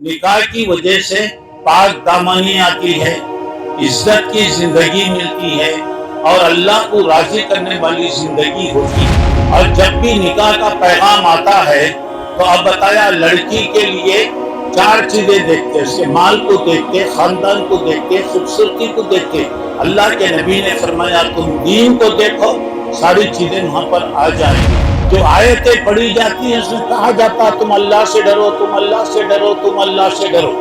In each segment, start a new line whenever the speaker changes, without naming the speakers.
نکاح کی وجہ سے پاک دامانی آتی ہے، عزت کی زندگی ملتی ہے اور اللہ کو راضی کرنے والی زندگی ہوتی ہے۔ اور جب بھی نکاح کا پیغام آتا ہے تو اب بتایا لڑکی کے لیے 4 چیزیں دیکھتے، اس کے مال کو دیکھتے، خاندان کو دیکھتے، خوبصورتی کو دیکھتے۔ اللہ کے نبی نے فرمایا تم دین کو دیکھو، ساری چیزیں وہاں پر آ جائیں۔ جو آیتیں پڑھی جاتی ہیں اس میں کہا جاتا تم اللہ سے ڈرو، تم اللہ سے ڈرو، تم اللہ سے ڈرو۔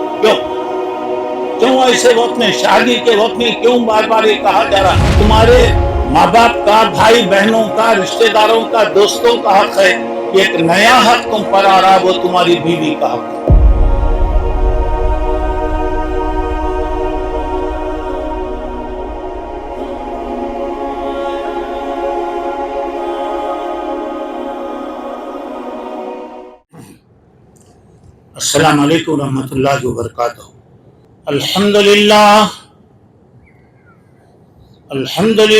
کیوں ایسے وقت میں، شادی کے وقت میں کیوں بار بار یہ کہا جا رہا؟ تمہارے ماں باپ کا، بھائی بہنوں کا، رشتہ داروں کا، دوستوں کا حق ہے، ایک نیا حق تم پر آ رہا، وہ تمہاری بیوی کا حق ہے۔ السلام علیکم ورحمۃ اللہ وبرکاتہ۔ الحمدللہ نحمدہ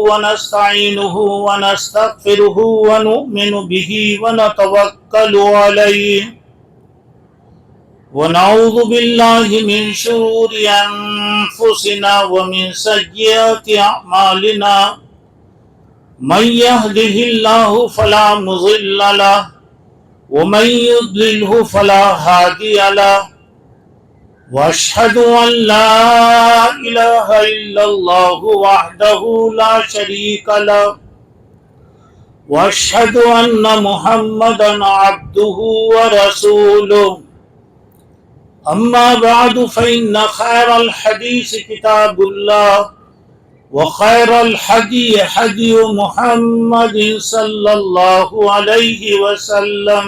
ونستعینہ ونستغفرہ ونؤمن بہ ونتوکل علیہ ونعوذ باللہ من شرور انفسنا ومن سیئات اعمالنا من یہدہ اللہ فلا مضل لہ ومن يضلله فلا هادي له واشهد ان لا اله الا الله وحده لا شريك له واشهد ان محمدا عبده ورسوله اما بعد فان خير الحديث كتاب الله وخير الحدي حدي محمد صلى الله عليه وسلم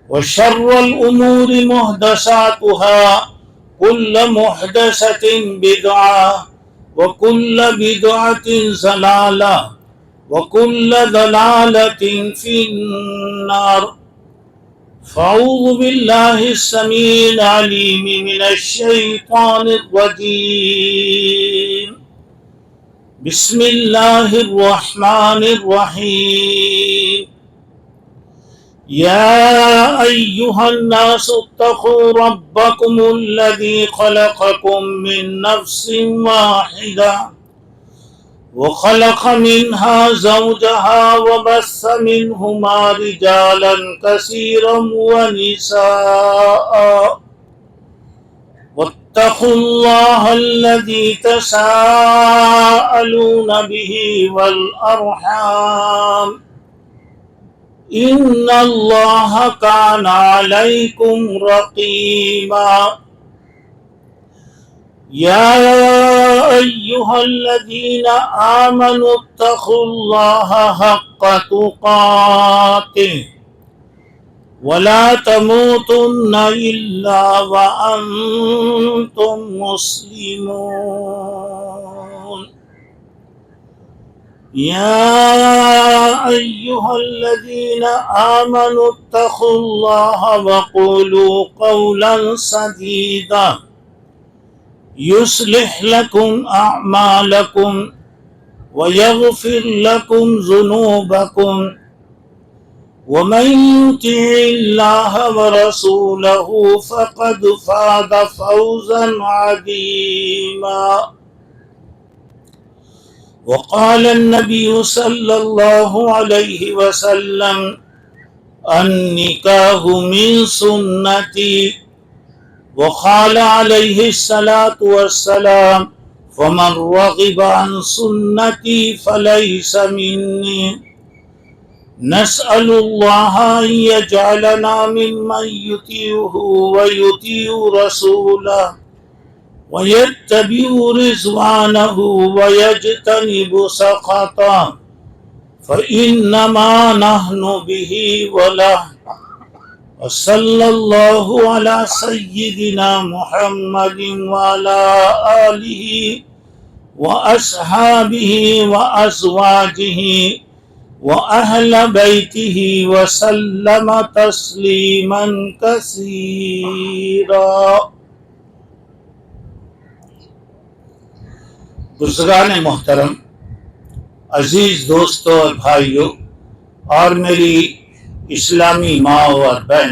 وشر الأمور محدثاتها كل محدثة بدعة وكل بدعة ضلالة وكل ضلالة في النار فأعوذ بالله السميع العليم من الشيطان الرجيم بسم الله الرحمن الرحيم يا أيها الناس اتقوا ربكم الذي خلقكم من نفس واحدة وخلق منها زوجها وبث منهما رجالا كثيرا ونساء واتقوا الله الذي تساءلون به والأرحام إن الله كان عليكم رقيبا يا أيها الذين آمنوا اتقوا الله حق تقاته ولا تموتن إلا وأنتم مسلمون يا أيها الذين آمنوا اتقوا الله وقولوا قولا سديدا يصلح لكم أعمالكم ويغفر لكم ذنوبكم ومن يطع الله ورسوله فقد فاز فوزا عظيما وقال النبي صلى الله عليه وسلم النكاح من سنتي وقال عليه الصلاة والسلام فمن رغب عن سنتي فليس مني نسأل الله أن يجعلنا ممن يطيعه ويطيع رسوله ويتبع رضوانه ويجتنب سخطه فإنما نحن به وله وصلى الله على سيدنا محمد وعلى آله وأصحابه وأزواجه وأهل بيته وسلم تسليما كثيرا۔ بزرگان محترم، عزیز دوستوں اور بھائیوں اور میری اسلامی ماں اور بہن،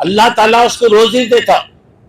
اللہ تعالیٰ اس کو روزی دیتا.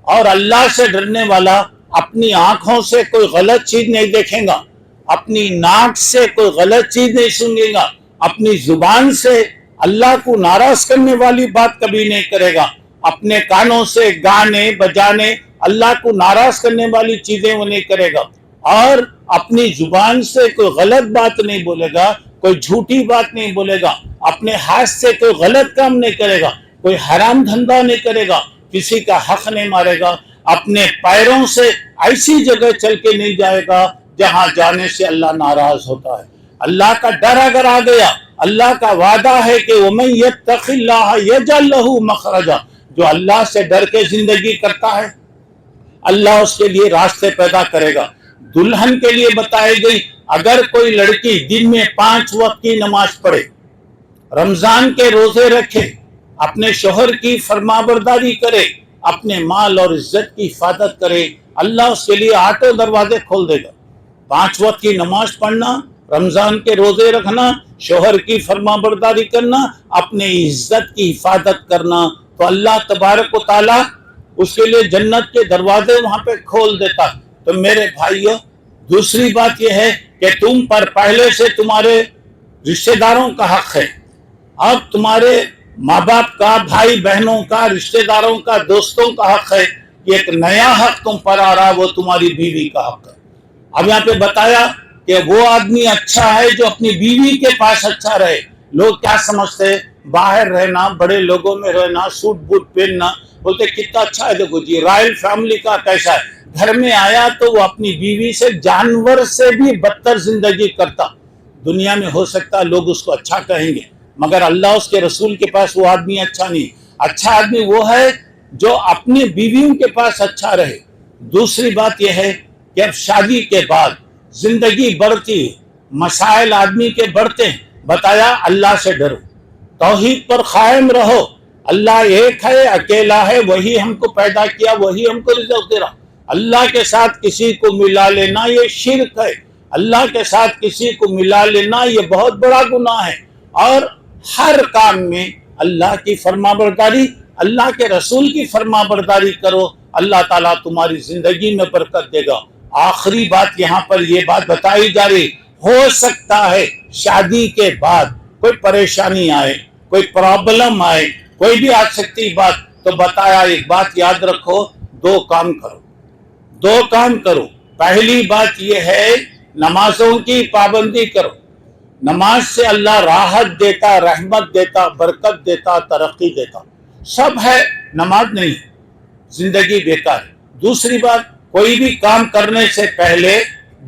اور اللہ سے ڈرنے والا اپنی آنکھوں سے کوئی غلط چیز نہیں دیکھے گا, اپنی ناک سے کوئی غلط چیز نہیں سنگے گا, اپنی زبان سے اللہ کو ناراض کرنے والی بات کبھی نہیں کرے گا, اپنے کانوں سے گانے بجانے اللہ کو ناراض کرنے والی چیزیں وہ نہیں کرے گا, اور اپنی زبان سے کوئی غلط بات نہیں بولے گا, کوئی جھوٹی بات نہیں بولے گا, اپنے ہاتھ سے کوئی غلط کام نہیں کرے گا, کوئی حرام دھندا نہیں کرے گا, کسی کا حق نہیں مارے گا, اپنے پیروں سے ایسی جگہ چل کے نہیں جائے گا جہاں جانے سے اللہ ناراض ہوتا ہے. اللہ کا ڈر اگر آ گیا, اللہ کا وعدہ ہے کہ وَمَن يَتَّقِ اللَّهَ يَجْعَل لَّهُ مَخْرَجًا, جو اللہ سے ڈر کے زندگی کرتا ہے اللہ اس کے لیے راستے پیدا کرے گا. دلہن کے لیے بتائی گئی, اگر کوئی لڑکی دن میں 5 وقت کی نماز پڑھے, رمضان کے روزے رکھے, اپنے شوہر کی فرمانبرداری کرے, اپنے مال اور عزت کی حفاظت کرے, اللہ اس کے لیے آٹھوں دروازے کھول دے گا. 5 وقت کی نماز پڑھنا, رمضان کے روزے رکھنا, شوہر کی فرمانبرداری کرنا, اپنے عزت کی حفاظت کرنا, تو اللہ تبارک و تعالیٰ اس کے لیے جنت کے دروازے وہاں پہ کھول دیتا. تو میرے بھائیو, دوسری بات یہ ہے کہ تم پر پہلے سے تمہارے رشتہ داروں کا حق ہے, اب تمہارے ماں باپ کا, بھائی بہنوں کا, رشتہ داروں کا, دوستوں کا حق ہے. یہ ایک نیا حق تم پر آ رہا, وہ تمہاری بیوی کا حق ہے. اب یہاں پہ بتایا کہ وہ آدمی اچھا ہے جو اپنی بیوی کے پاس اچھا رہے. لوگ کیا سمجھتے, باہر رہنا, بڑے لوگوں میں رہنا, سوٹ بوٹ پہننا, بولتے کتنا اچھا ہے, دیکھو جی رائل فیملی کا کیسا ہے. گھر میں آیا تو وہ اپنی بیوی سے جانور سے بھی بدتر زندگی کرتا. دنیا میں ہو سکتا لوگ اس کو اچھا کہیں گے, مگر اللہ اس کے رسول کے پاس وہ آدمی اچھا نہیں. اچھا آدمی وہ ہے جو اپنی بیویوں کے پاس اچھا رہے. دوسری بات یہ ہے کہ اب شادی کے بعد زندگی بڑھتی, مسائل آدمی کے بڑھتے ہیں. بتایا اللہ سے ڈرو, توحید پر قائم رہو, اللہ ایک ہے, اکیلا ہے, وہی ہم کو پیدا کیا, وہی ہم کو رزق دے رہا. اللہ کے ساتھ کسی کو ملا لینا یہ شرک ہے, اللہ کے ساتھ کسی کو ملا لینا یہ بہت بڑا گناہ ہے. اور ہر کام میں اللہ کی فرمانبرداری, اللہ کے رسول کی فرمانبرداری کرو, اللہ تعالیٰ تمہاری زندگی میں برکت دے گا. آخری بات یہاں پر یہ بات بتائی جا رہی, ہو سکتا ہے شادی کے بعد کوئی پریشانی آئے, کوئی پرابلم آئے, کوئی بھی آ سکتی بات. تو بتایا ایک بات یاد رکھو, 2 کام کرو, 2 کام کرو. پہلی بات یہ ہے نمازوں کی پابندی کرو. نماز سے اللہ راحت دیتا, رحمت دیتا, برکت دیتا, ترقی دیتا. سب ہے, نماز نہیں, زندگی بیکار. دوسری بات, کوئی بھی کام کرنے سے پہلے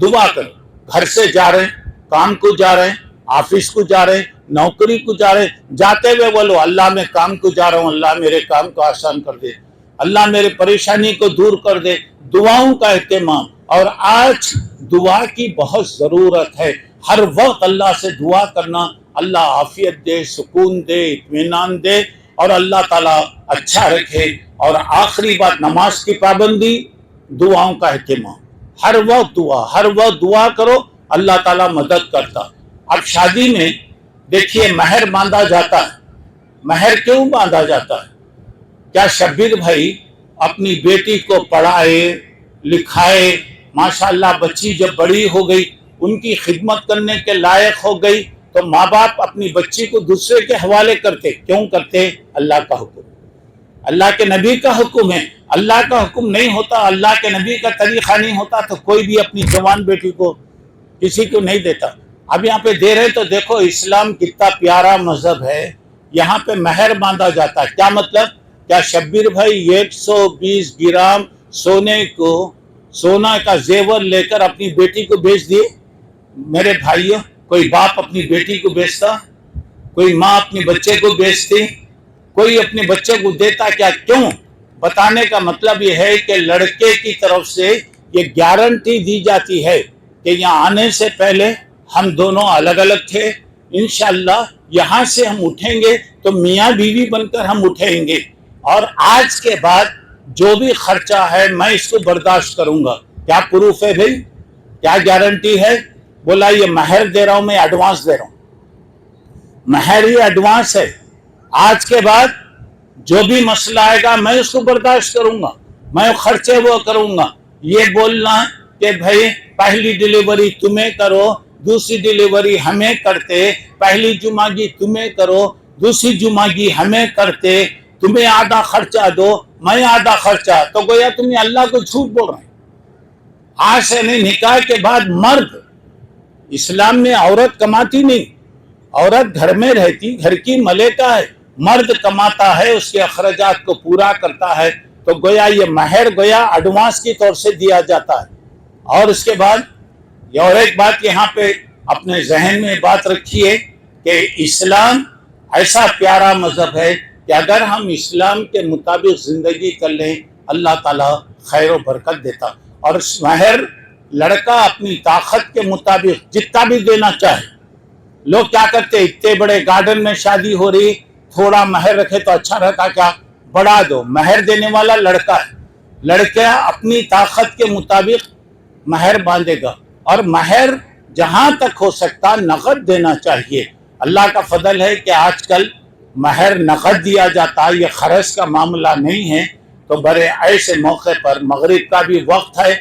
دعا کرو. گھر سے جا رہے ہیں, کام کو جا رہے ہیں, آفس کو جا رہے ہیں, نوکری کو جا رہے ہیں, جاتے ہوئے بولو اللہ میں کام کو جا رہا ہوں, اللہ میرے کام کو آسان کر دے, اللہ میرے پریشانی کو دور کر دے. دعاؤں کا اہتمام. اور آج دعا کی بہت ضرورت ہے. ہر وقت اللہ سے دعا کرنا, اللہ عافیت دے, سکون دے, اطمینان دے, اور اللہ تعالیٰ اچھا رکھے. اور آخری بات نماز کی پابندی, دعاؤں کا اہتمام. ہر وقت دعا کرو, اللہ تعالیٰ مدد کرتا. اب شادی میں دیکھیے مہر باندھا جاتا ہے. مہر کیوں باندھا جاتا ہے؟ کیا شبیر بھائی اپنی بیٹی کو پڑھائے لکھائے, ماشاءاللہ بچی جب بڑی ہو گئی, ان کی خدمت کرنے کے لائق ہو گئی, تو ماں باپ اپنی بچی کو دوسرے کے حوالے کرتے. کیوں کرتے؟ اللہ کا حکم, اللہ کے نبی کا حکم ہے. اللہ کا حکم نہیں ہوتا, اللہ کے نبی کا طریقہ نہیں ہوتا, تو کوئی بھی اپنی جوان بیٹی کو کسی کو نہیں دیتا. اب یہاں پہ دے رہے تو دیکھو اسلام کتنا پیارا مذہب ہے. یہاں پہ مہر باندھا جاتا ہے. کیا مطلب؟ کیا شبیر بھائی 120 گرام سونا کا زیور لے کر اپنی بیٹی کو بیچ دیے؟ میرے بھائیوں, کوئی باپ اپنی بیٹی کو بیچتا؟ کوئی ماں اپنے بچے کو بیچتی؟ کوئی اپنے بچے کو دیتا کیا؟ کیوں؟ بتانے کا مطلب یہ ہے کہ لڑکے کی طرف سے یہ گارنٹی دی جاتی ہے کہ یہاں آنے سے پہلے ہم دونوں الگ الگ تھے, انشاءاللہ یہاں سے ہم اٹھیں گے تو میاں بیوی بن کر ہم اٹھیں گے, اور آج کے بعد جو بھی خرچہ ہے میں اس کو برداشت کروں گا. کیا پروف ہے بھائی؟ کیا گارنٹی ہے؟ بولا یہ مہر دے رہا ہوں, میں ایڈوانس دے رہا ہوں, مہر یہ ایڈوانس ہے. آج کے بعد جو بھی مسئلہ آئے گا میں اس کو برداشت کروں گا، میں خرچے وہ کروں گا۔ یہ بولنا کہ بھائی پہلی ڈیلیوری تمہیں کرو، دوسری ڈیلیوری ہمیں کرتے، پہلی جمعگی تمہیں کرو، دوسری جمعگی ہمیں کرتے، تمہیں آدھا خرچہ دو میں آدھا خرچہ، تو گویا تمہیں اللہ کو جھوٹ بول رہے ہیں۔ آج سے نہیں، نکاح کے بعد مرد، اسلام میں عورت کماتی نہیں، عورت گھر میں رہتی، گھر کی ملکہ ہے، مرد کماتا ہے، اس کے اخراجات کو پورا کرتا ہے، تو گویا یہ مہر گویا ایڈوانس کی طور سے دیا جاتا ہے۔ اور اس کے بعد یہ اور ایک بات یہاں پہ اپنے ذہن میں بات رکھیے کہ اسلام ایسا پیارا مذہب ہے کہ اگر ہم اسلام کے مطابق زندگی کر لیں اللہ تعالیٰ خیر و برکت دیتا، اور مہر لڑکا اپنی طاقت کے مطابق جتنا بھی دینا چاہے۔ لوگ کیا کرتے، اتنے بڑے گارڈن میں شادی ہو رہی، تھوڑا مہر رکھے تو اچھا رہتا، کیا بڑھا دو۔ مہر دینے والا لڑکا ہے، لڑکا اپنی طاقت کے مطابق مہر باندھے گا، اور مہر جہاں تک ہو سکتا نقد دینا چاہیے۔ اللہ کا فضل ہے کہ آج کل مہر نقد دیا جاتا ہے، یہ خرچ کا معاملہ نہیں ہے۔ تو برے ایسے موقع پر مغرب کا بھی وقت ہے،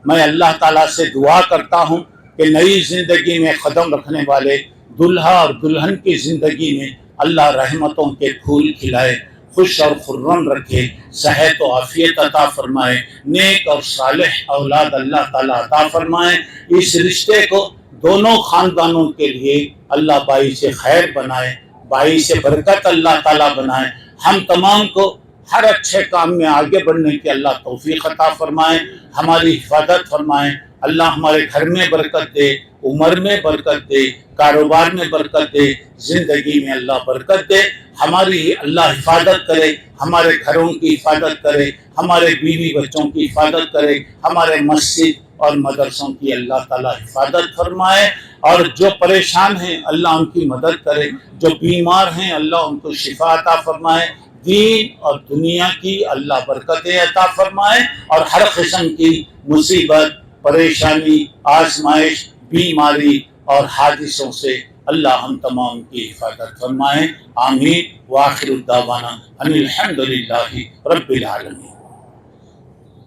میں اللہ تعالیٰ سے دعا کرتا ہوں کہ نئی زندگی میں قدم رکھنے والے دلہا اور دلہن کی زندگی میں اللہ رحمتوں کے پھول کھلائے، خوش اور خرم رکھے، صحت و عافیت عطا فرمائے، نیک اور صالح اولاد اللہ تعالیٰ عطا فرمائے۔ اس رشتے کو دونوں خاندانوں کے لیے اللہ باعث خیر بنائے، باعث برکت اللہ تعالیٰ بنائے۔ ہم تمام کو ہر اچھے کام میں آگے بڑھنے کی اللہ توفیق عطا فرمائے، ہماری حفاظت فرمائے۔ اللہ ہمارے گھر میں برکت دے، عمر میں برکت دے، کاروبار میں برکت دے، زندگی میں اللہ برکت دے، ہماری اللہ حفاظت کرے، ہمارے گھروں کی حفاظت کرے، ہمارے بیوی بچوں کی حفاظت کرے، ہمارے مسجد اور مدرسوں کی اللہ تعالیٰ حفاظت فرمائے، اور جو پریشان ہیں اللہ ان کی مدد کرے، جو بیمار ہیں اللہ ان کو شفا عطا فرمائے، دین اور دنیا کی اللہ برکتیں عطا فرمائے، اور ہر قسم کی مصیبت، پریشانی، آزمائش، بیماری اور حادثوں سے اللہ ہم تمام کی حفاظت فرمائے۔ آمین۔ وآخر الدعوانا ان الحمدللہ رب العالمین۔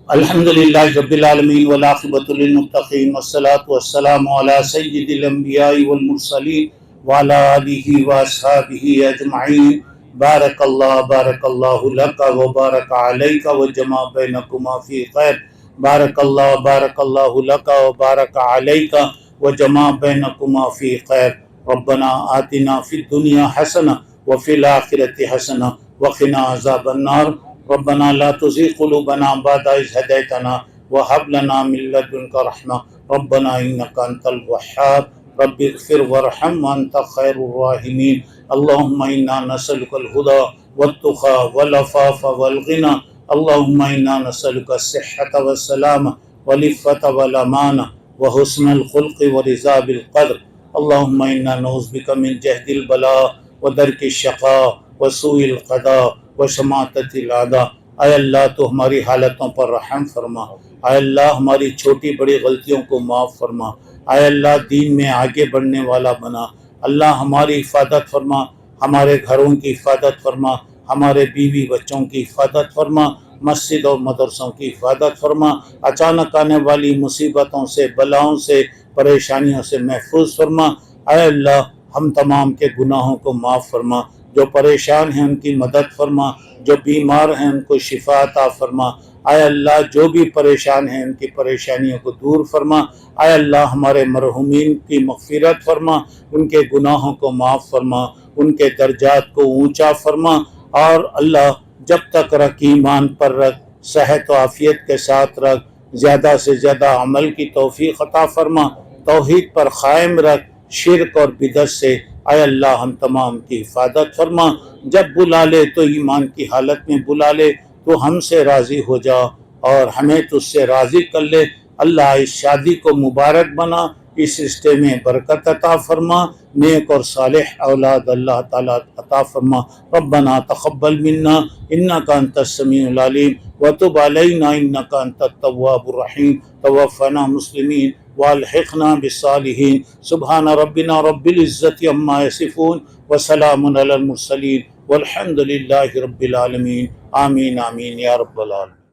الحمدللہ رب العالمین والعاقبۃ للمتقین والصلاة والسلام علی سید الانبیاء والمرسلین وعلی آلہ واصحابہ اجمعین۔ بارک اللہ لک وبارک علیک وجمع بینکما فی خیر۔ بارک اللہ لک وبارک علیک وجمع بینکما فی خیر۔ ربنا آتنا فی الدنیا حسنہ وفی الآخرۃ حسنہ وقنا عذاب النار۔ ربنا لا تزغ قلوبنا بعد إذ هديتنا وهب لنا من لدنك رحمة ربنا إنك أنت الوهاب رب اغفر وارحم وأنت خير الراحمين اللهم إنا نسألك الهدى والتقى والعفاف والغنى اللهم إنا نسألك الصحة والسلامة والعفة والأمانة وحسن الخلق ورضا بالقدر اللهم إنا نعوذ بك من جهد البلاء ودرك الشقاء وسوء القضاء وشماتت الأعداء۔ اے اللہ تو ہماری حالتوں پر رحم فرما، اے اللہ ہماری چھوٹی بڑی غلطیوں کو معاف فرما، اے اللہ دین میں آگے بڑھنے والا بنا۔ اللہ ہماری حفاظت فرما، ہمارے گھروں کی حفاظت فرما، ہمارے بیوی بچوں کی حفاظت فرما، مسجد اور مدرسوں کی حفاظت فرما، اچانک آنے والی مصیبتوں سے، بلاؤں سے، پریشانیوں سے محفوظ فرما۔ اے اللہ ہم تمام کے گناہوں کو معاف فرما، جو پریشان ہیں ان کی مدد فرما، جو بیمار ہیں ان کو شفا عطا فرما۔ اے اللہ جو بھی پریشان ہیں ان کی پریشانیوں کو دور فرما۔ اے اللہ ہمارے مرحومین کی مغفرت فرما، ان کے گناہوں کو معاف فرما، ان کے درجات کو اونچا فرما، اور اللہ جب تک رکھ ایمان پر رکھ، صحت و عافیت کے ساتھ رکھ، زیادہ سے زیادہ عمل کی توفیق عطا فرما، توحید پر قائم رکھ، شرک اور بدعت سے اے اللہ ہم تمام کی حفاظت فرما۔ جب بلا لے تو ایمان کی حالت میں بلا لے، تو ہم سے راضی ہو جا اور ہمیں تجھ سے راضی کر لے۔ اللہ اس شادی کو مبارک بنا، اس رشتے میں برکت عطا فرما، نیک اور صالح اولاد اللہ تعالیٰ عطا فرما۔ ربنا تقبل منا انک انت السمیع العلیم وتب علینا انک انت التواب الرحیم توفنا مسلمین والحقنا بالصالحین۔ سبحان ربنا رب العزت عما یصفون وسلام علی المرسلین والحمد للہ رب العالمین، آمین آمین یا رب العالمین۔